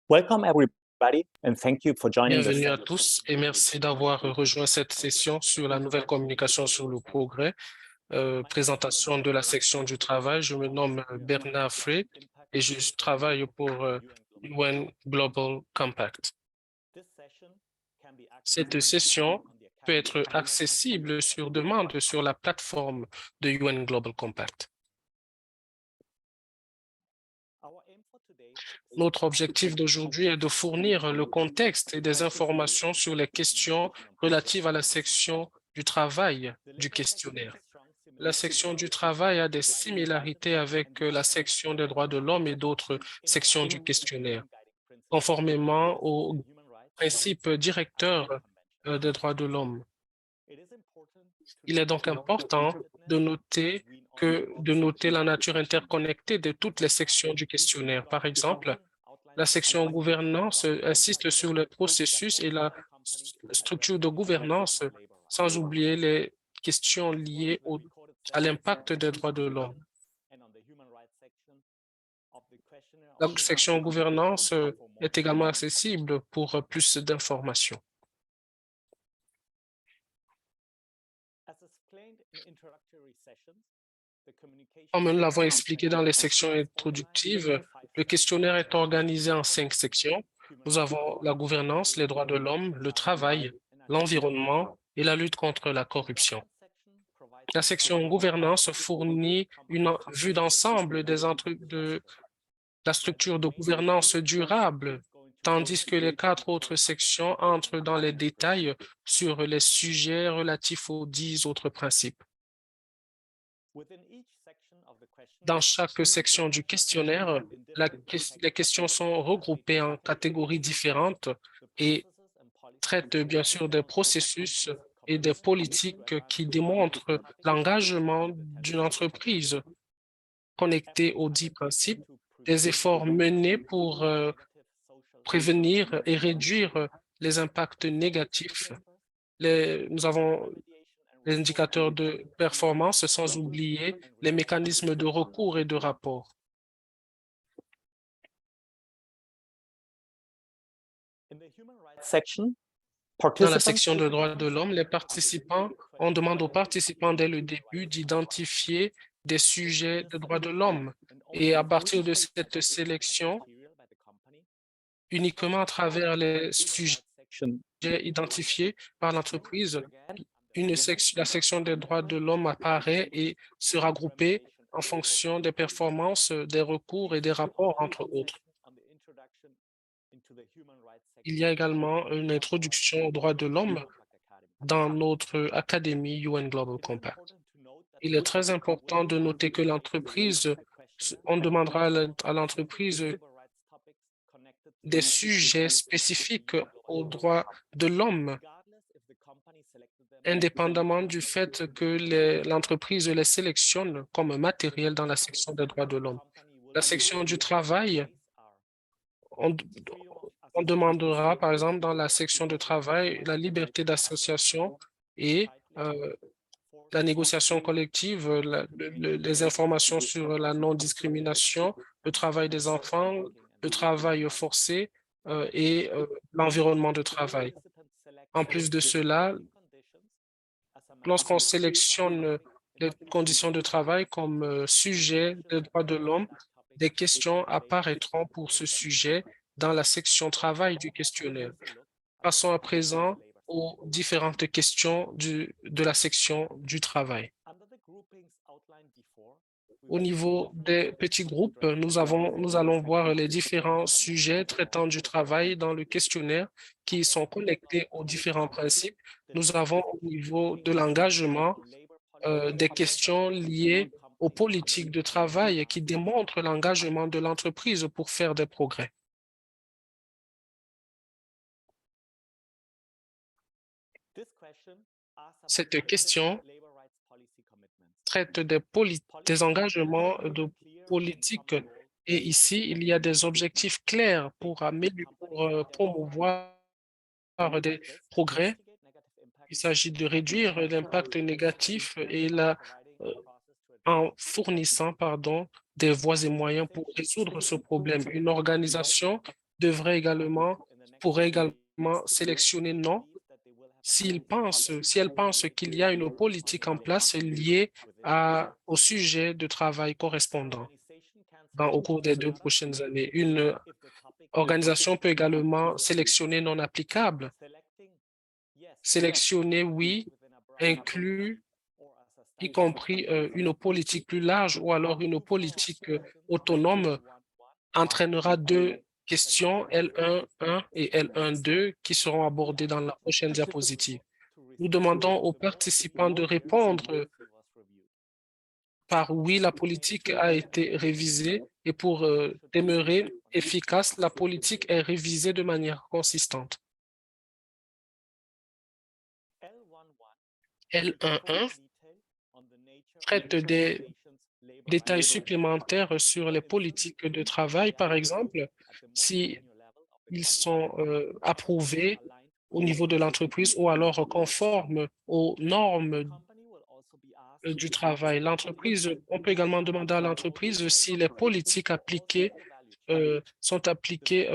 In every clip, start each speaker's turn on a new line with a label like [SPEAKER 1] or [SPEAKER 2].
[SPEAKER 1] Welcome everybody and thank you for joining the
[SPEAKER 2] Bienvenue à
[SPEAKER 1] session.
[SPEAKER 2] tous et merci d'avoir rejoint cette session sur la nouvelle communication sur le progrès, présentation de la section du travail. Je me nomme Bernard Frey et je travaille pour UN Global Compact. Cette session peut être accessible sur demande sur la plateforme de UN Global Compact. Notre objectif d'aujourd'hui est de fournir le contexte et des informations sur les questions relatives à la section du travail du questionnaire. La section du travail a des similarités avec la section des droits de l'homme et d'autres sections du questionnaire, conformément aux principes directeurs des droits de l'homme. Il est donc important de noter la nature interconnectée de toutes les sections du questionnaire. Par exemple, la section gouvernance insiste sur le processus et la structure de gouvernance, sans oublier les questions liées à l'impact des droits de l'homme. La section gouvernance est également accessible pour plus d'informations. Comme nous l'avons expliqué dans les sections introductives, le questionnaire est organisé en 5 sections. Nous avons la gouvernance, les droits de l'homme, le travail, l'environnement et la lutte contre la corruption. La section gouvernance fournit une vue d'ensemble de la structure de gouvernance durable, tandis que les 4 autres sections entrent dans les détails sur les sujets relatifs aux 10 autres principes. Dans chaque section du questionnaire, les questions sont regroupées en catégories différentes et traitent bien sûr des processus et des politiques qui démontrent l'engagement d'une entreprise connectée aux 10 principes, des efforts menés pour prévenir et réduire les impacts négatifs. Nous avons les indicateurs de performance, sans oublier les mécanismes de recours et de rapport.
[SPEAKER 1] Section,
[SPEAKER 2] Dans la
[SPEAKER 1] participants
[SPEAKER 2] section de droits de l'homme, on demande aux participants dès le début d'identifier des sujets de droits de l'homme. Et à partir de cette sélection, uniquement à travers les sujets identifiés par l'entreprise, la section des droits de l'homme apparaît et sera groupée en fonction des performances, des recours et des rapports, entre autres. Il y a également une introduction aux droits de l'homme dans notre académie UN Global Compact. Il est très important de noter que on demandera à l'entreprise des sujets spécifiques aux droits de l'homme, indépendamment du fait que l'entreprise les sélectionne comme matériel dans la section des droits de l'homme. La section du travail, on, on demandera, par exemple, dans la section de travail, la liberté d'association et la négociation collective, les informations sur la non-discrimination, le travail des enfants, le travail forcé et l'environnement de travail. En plus de cela, lorsqu'on sélectionne les conditions de travail comme sujet des droits de l'homme, des questions apparaîtront pour ce sujet dans la section travail du questionnaire. Passons à présent aux différentes questions de la section du travail. Au niveau des petits groupes, nous allons voir les différents sujets traitant du travail dans le questionnaire qui sont connectés aux différents principes. Nous avons au niveau de l'engagement des questions liées aux politiques de travail qui démontrent l'engagement de l'entreprise pour faire des progrès. Cette question traite des engagements de politique et ici, il y a des objectifs clairs pour promouvoir des progrès. Il s'agit de réduire l'impact négatif euh, en fournissant, des voies et moyens pour résoudre ce problème. Une organisation pourrait également sélectionner non si elle pense qu'il y a une politique en place liée au sujet de travail correspondant au cours des 2 prochaines années. Une organisation peut également sélectionner non applicable. Sélectionner oui inclut y compris une politique plus large ou alors une politique autonome entraînera 2 questions, L1.1 et L1.2, qui seront abordées dans la prochaine diapositive. Nous demandons aux participants de répondre par oui, la politique a été révisée et pour demeurer efficace, la politique est révisée de manière consistante. L1.1 traite des détails supplémentaires sur les politiques de travail, par exemple, si ils sont approuvés au niveau de l'entreprise ou alors conformes aux normes du travail. On peut également demander à l'entreprise si les politiques appliquées sont appliquées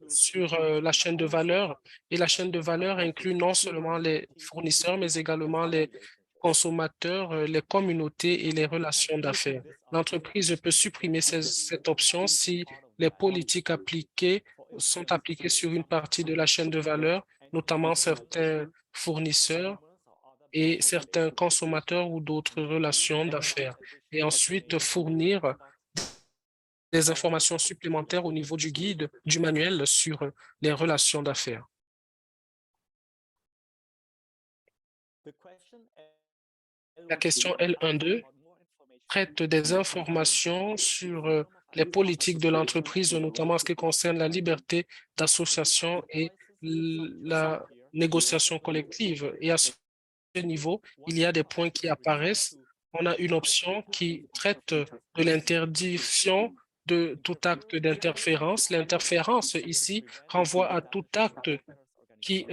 [SPEAKER 2] sur la chaîne de valeur. Et la chaîne de valeur inclut non seulement les fournisseurs, mais également les consommateurs, les communautés et les relations d'affaires. L'entreprise peut supprimer cette option si les politiques appliquées sont appliquées sur une partie de la chaîne de valeur, notamment certains fournisseurs et certains consommateurs ou d'autres relations d'affaires. Et ensuite, fournir des informations supplémentaires au niveau du guide, du manuel sur les relations d'affaires. La question L1.2 traite des informations sur les politiques de l'entreprise, notamment en ce qui concerne la liberté d'association et la négociation collective. Et à ce niveau, il y a des points qui apparaissent. On a une option qui traite de l'interdiction de tout acte d'interférence. L'interférence ici renvoie à tout acte qui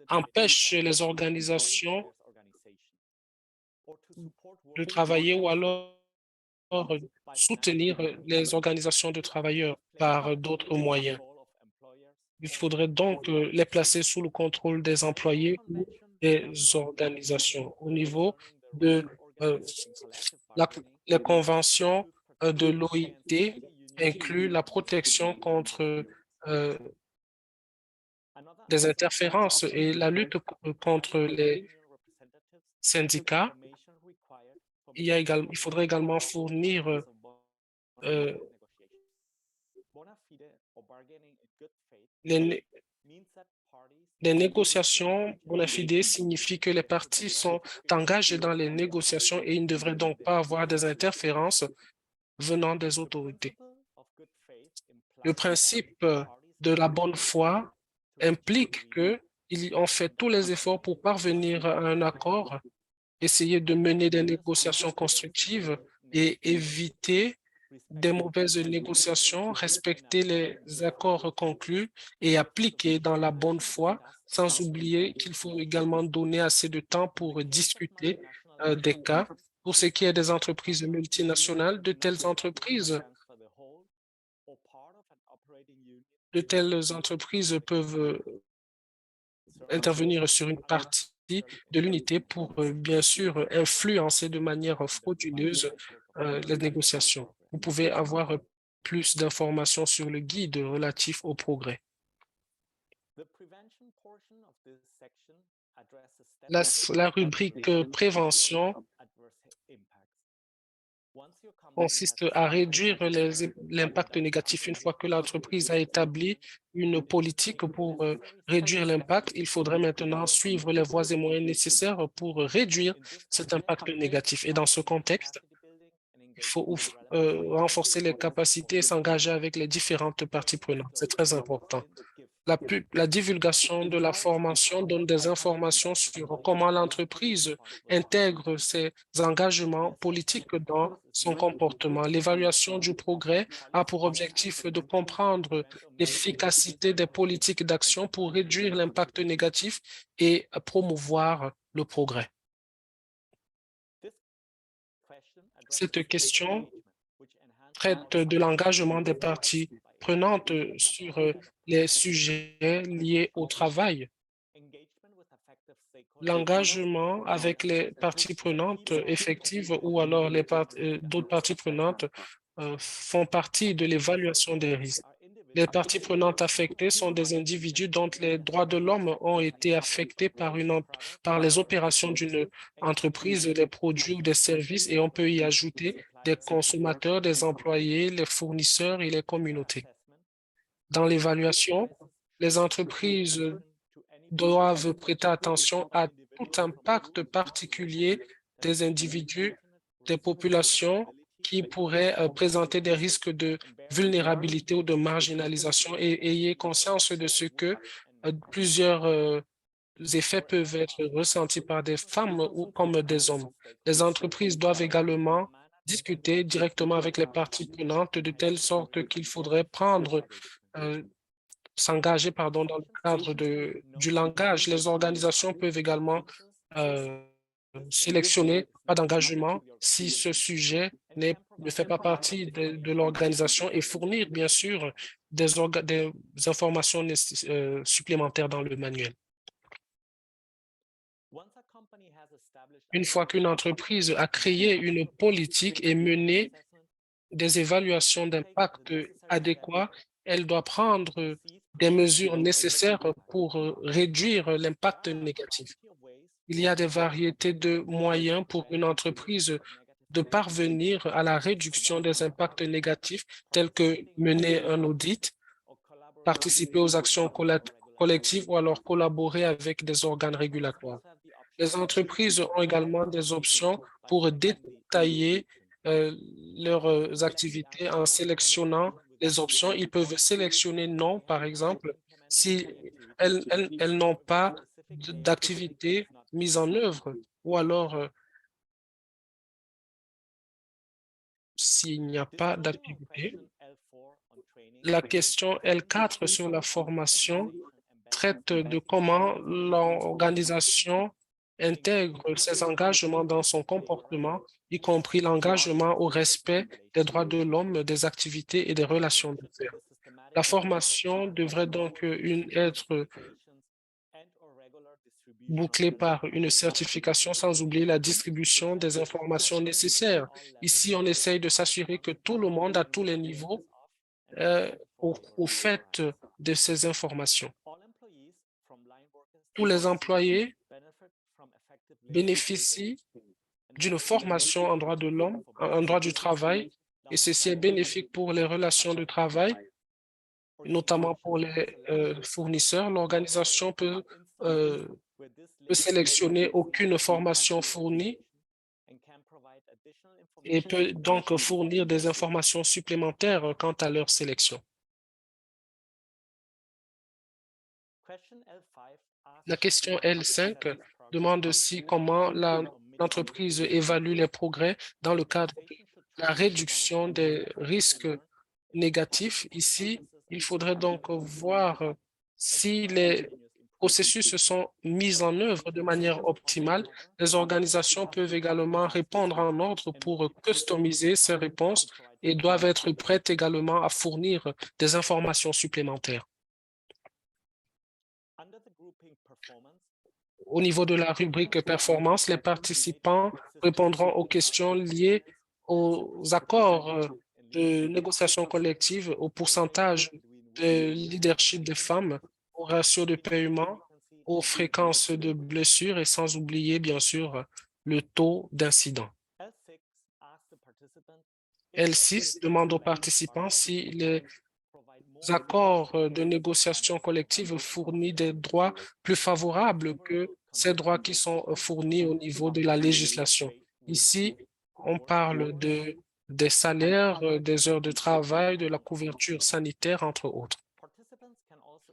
[SPEAKER 2] empêche les organisations de travailler ou alors soutenir les organisations de travailleurs par d'autres moyens. Il faudrait donc les placer sous le contrôle des employés ou des organisations. Au niveau de euh, la- les conventions de l'OIT incluent la protection contre des interférences et la lutte contre les syndicats. Il faudrait également fournir euh, les, né- les négociations bona fide signifie que les parties sont engagées dans les négociations et il ne devrait donc pas avoir des interférences venant des autorités. Le principe de la bonne foi implique qu'on fait tous les efforts pour parvenir à un accord, essayer de mener des négociations constructives et éviter des mauvaises négociations, respecter les accords conclus et appliquer dans la bonne foi, sans oublier qu'il faut également donner assez de temps pour discuter des cas. Pour ce qui est des entreprises multinationales, de telles entreprises peuvent intervenir sur une partie de l'unité pour, bien sûr, influencer de manière frauduleuse les négociations. Vous pouvez avoir plus d'informations sur le guide relatif au progrès. La rubrique prévention consiste à réduire l'impact négatif. Une fois que l'entreprise a établi une politique pour réduire l'impact, il faudrait maintenant suivre les voies et moyens nécessaires pour réduire cet impact négatif. Et dans ce contexte, il faut renforcer les capacités et s'engager avec les différentes parties prenantes. C'est très important. La divulgation de la formation donne des informations sur comment l'entreprise intègre ses engagements politiques dans son comportement. L'évaluation du progrès a pour objectif de comprendre l'efficacité des politiques d'action pour réduire l'impact négatif et promouvoir le progrès. Cette question traite de l'engagement des parties prenantes sur les sujets liés au travail. L'engagement avec les parties prenantes effectives ou alors d'autres parties prenantes font partie de l'évaluation des risques. Les parties prenantes affectées sont des individus dont les droits de l'homme ont été affectés par les opérations d'une entreprise, des produits ou des services, et on peut y ajouter des consommateurs, des employés, les fournisseurs et les communautés. Dans l'évaluation, les entreprises doivent prêter attention à tout impact particulier des individus, des populations qui pourraient présenter des risques de vulnérabilité ou de marginalisation, et ayez conscience de ce que plusieurs effets peuvent être ressentis par des femmes ou comme des hommes. Les entreprises doivent également discuter directement avec les parties prenantes de telle sorte qu'il faudrait s'engager dans le cadre du langage. Les organisations peuvent également sélectionner pas d'engagement si ce sujet ne fait pas partie de l'organisation, et fournir, bien sûr, des informations supplémentaires dans le manuel. Une fois qu'une entreprise a créé une politique et mené des évaluations d'impact adéquats, elle doit prendre des mesures nécessaires pour réduire l'impact négatif. Il y a des variétés de moyens pour une entreprise de parvenir à la réduction des impacts négatifs, tels que mener un audit, participer aux actions collectives ou alors collaborer avec des organes régulatoires. Les entreprises ont également des options pour détailler leurs activités en sélectionnant les options. Ils peuvent sélectionner non, par exemple, si elles n'ont pas d'activité mise en œuvre, ou alors s'il n'y a pas d'activité. La question L4 sur la formation traite de comment l'organisation intègre ses engagements dans son comportement, y compris l'engagement au respect des droits de l'homme, des activités et des relations d'affaires. La formation devrait donc être bouclée par une certification, sans oublier la distribution des informations nécessaires. Ici, on essaye de s'assurer que tout le monde, à tous les niveaux, au fait de ces informations. Tous les employés bénéficient d'une formation en droit de l'homme, en droit du travail, et ceci est bénéfique pour les relations de travail, notamment pour les fournisseurs. L'organisation peut sélectionner aucune formation fournie et peut donc fournir des informations supplémentaires quant à leur sélection. La question L5 demande aussi comment l'entreprise évalue les progrès dans le cadre de la réduction des risques négatifs. Ici, il faudrait donc voir si les processus sont mis en œuvre de manière optimale. Les organisations peuvent également répondre en ordre pour customiser ces réponses et doivent être prêtes également à fournir des informations supplémentaires. Au niveau de la rubrique performance, les participants répondront aux questions liées aux accords de négociation collective, au pourcentage de leadership des femmes, au ratio de paiement, aux fréquences de blessures, et sans oublier, bien sûr, le taux d'incident. L6 demande aux participants si les accords de négociation collective fournissent des droits plus favorables que ces droits qui sont fournis au niveau de la législation. Ici, on parle des salaires, des heures de travail, de la couverture sanitaire, entre autres.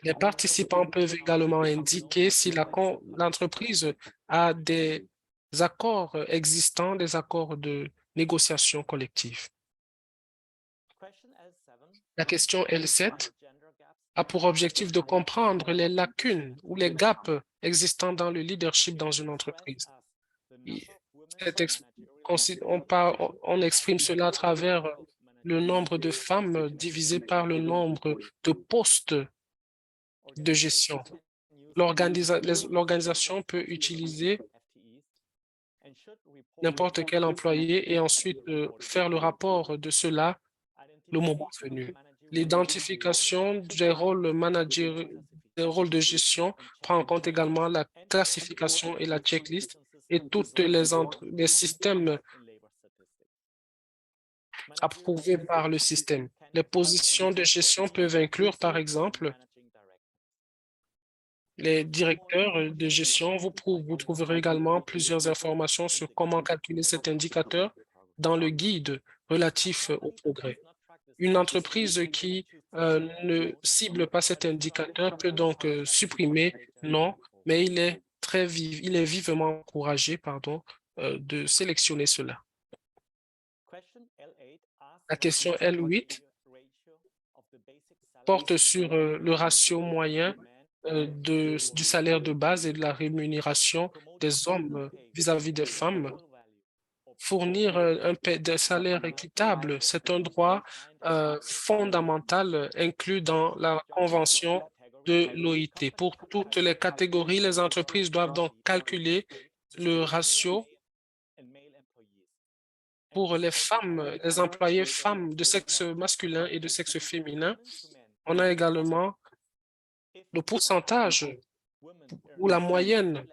[SPEAKER 2] Les participants peuvent également indiquer si l'entreprise a des accords existants, des accords de négociation collective. La question L7 a pour objectif de comprendre les lacunes ou les gaps existants dans le leadership dans une entreprise. On exprime cela à travers le nombre de femmes divisé par le nombre de postes de gestion. L'organisation peut utiliser n'importe quel employé et ensuite faire le rapport de cela le moment venu. L'identification des rôles managériaux, des rôles de gestion prend en compte également la classification et la checklist et tous les systèmes approuvés par le système. Les positions de gestion peuvent inclure, par exemple, les directeurs de gestion. Vous trouverez également plusieurs informations sur comment calculer cet indicateur dans le guide relatif au progrès. Une entreprise qui ne cible pas cet indicateur peut donc supprimer non, mais il est vivement encouragé, de sélectionner cela. La question L8 porte sur le ratio moyen du salaire de base et de la rémunération des hommes vis-à-vis des femmes. Fournir des salaires équitables, c'est un droit fondamental inclus dans la Convention de l'OIT. Pour toutes les catégories, les entreprises doivent donc calculer le ratio pour les femmes, les employés femmes de sexe masculin et de sexe féminin. On a également le pourcentage ou la moyenne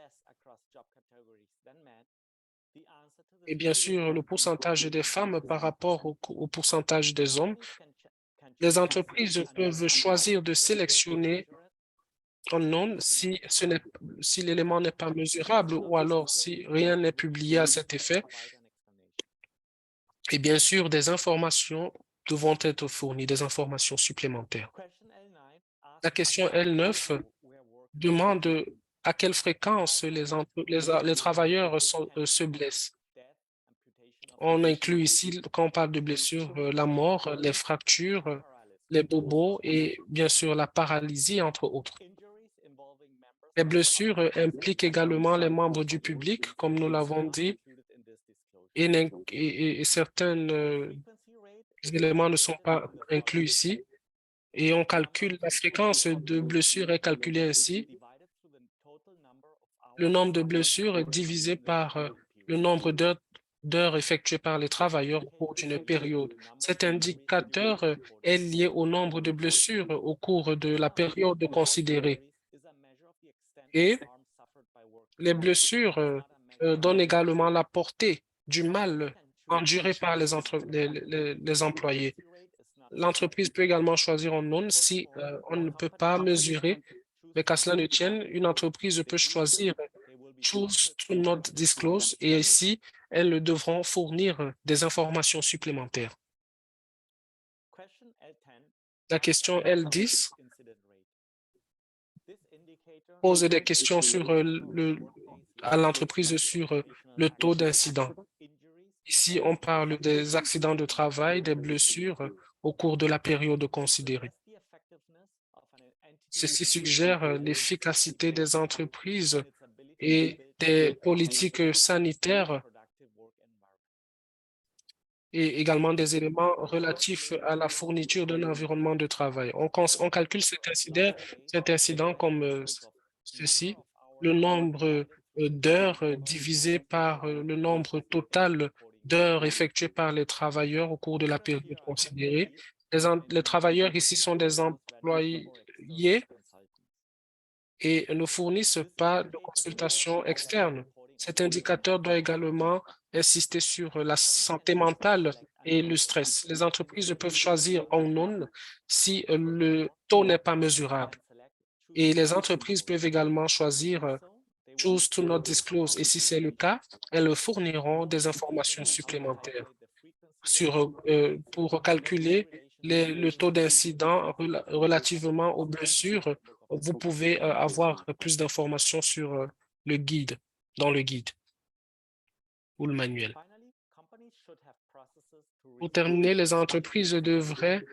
[SPEAKER 2] et bien sûr le pourcentage des femmes par rapport au pourcentage des hommes. Les entreprises peuvent choisir de sélectionner en non si l'élément n'est pas mesurable ou alors si rien n'est publié à cet effet. Et bien sûr, des informations devront être fournies, des informations supplémentaires. La question L9 demande à quelle fréquence les travailleurs se blessent. On inclut ici, quand on parle de blessures, la mort, les fractures, les bobos et bien sûr la paralysie, entre autres. Les blessures impliquent également les membres du public, comme nous l'avons dit, et certains éléments ne sont pas inclus ici. Et on calcule la fréquence de blessures est calculée ainsi. Le nombre de blessures est divisé par le nombre d'heures effectuées par les travailleurs au cours d'une période. Cet indicateur est lié au nombre de blessures au cours de la période considérée. Et les blessures donnent également la portée du mal enduré par les employés. L'entreprise peut également choisir en non si on ne peut pas mesurer, mais qu'à cela ne tienne, une entreprise peut choisir Choose to not disclose et ici, elles devront fournir des informations supplémentaires. La question L10 pose des questions à l'entreprise sur le taux d'incident. Ici, on parle des accidents de travail, des blessures au cours de la période considérée. Ceci suggère l'efficacité des entreprises et des politiques sanitaires et également des éléments relatifs à la fourniture d'un environnement de travail. On calcule cet incident comme ceci, le nombre d'heures divisé par le nombre total d'heures effectuées par les travailleurs au cours de la période considérée. Les travailleurs ici sont des employés et ne fournissent pas de consultation externe. Cet indicateur doit également insister sur la santé mentale et le stress. Les entreprises peuvent choisir en non si le taux n'est pas mesurable. Et les entreprises peuvent également choisir Choose to not disclose. Et si c'est le cas, elles fourniront des informations supplémentaires pour calculer le taux d'incident relativement aux blessures. Vous pouvez avoir plus d'informations sur dans le guide ou le manuel. Pour terminer, les entreprises devraient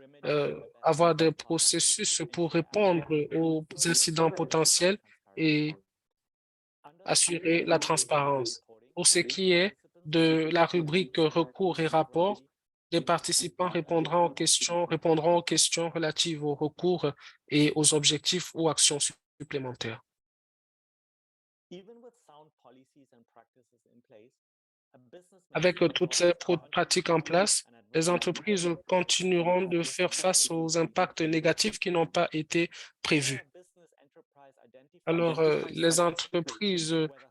[SPEAKER 2] avoir des processus pour répondre aux incidents potentiels et assurer la transparence. Pour ce qui est de la rubrique recours et rapport, Les participants répondront aux questions relatives aux recours et aux objectifs ou actions supplémentaires. Avec toutes ces pratiques en place, les entreprises continueront de faire face aux impacts négatifs qui n'ont pas été prévus. Alors,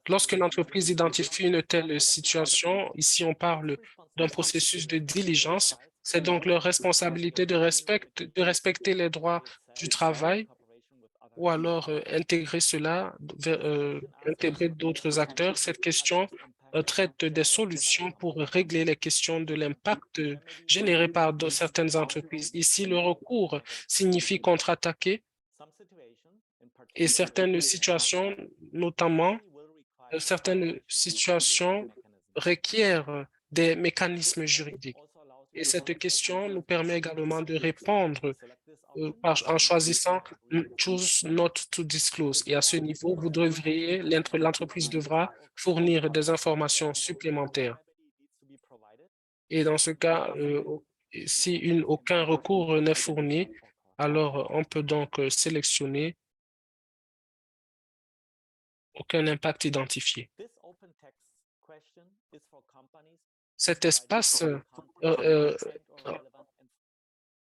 [SPEAKER 2] lorsqu'une entreprise identifie une telle situation, ici on parle d'un processus de diligence, c'est donc leur responsabilité de respecter les droits du travail ou alors intégrer d'autres acteurs. Cette question traite des solutions pour régler les questions de l'impact généré par certaines entreprises. Ici, le recours signifie contre-attaquer et certaines situations requièrent des mécanismes juridiques. Et cette question nous permet également de répondre en choisissant Choose not to disclose. Et à ce niveau, l'entreprise devra fournir des informations supplémentaires. Et dans ce cas, si aucun recours n'est fourni, alors on peut donc sélectionner aucun impact identifié. Cet espace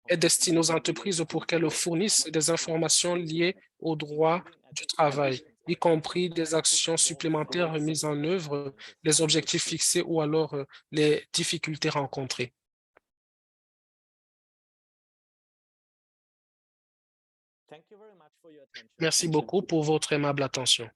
[SPEAKER 2] est destiné aux entreprises pour qu'elles fournissent des informations liées aux droits du travail, y compris des actions supplémentaires mises en œuvre, les objectifs fixés ou alors les difficultés rencontrées. Merci beaucoup pour votre aimable attention.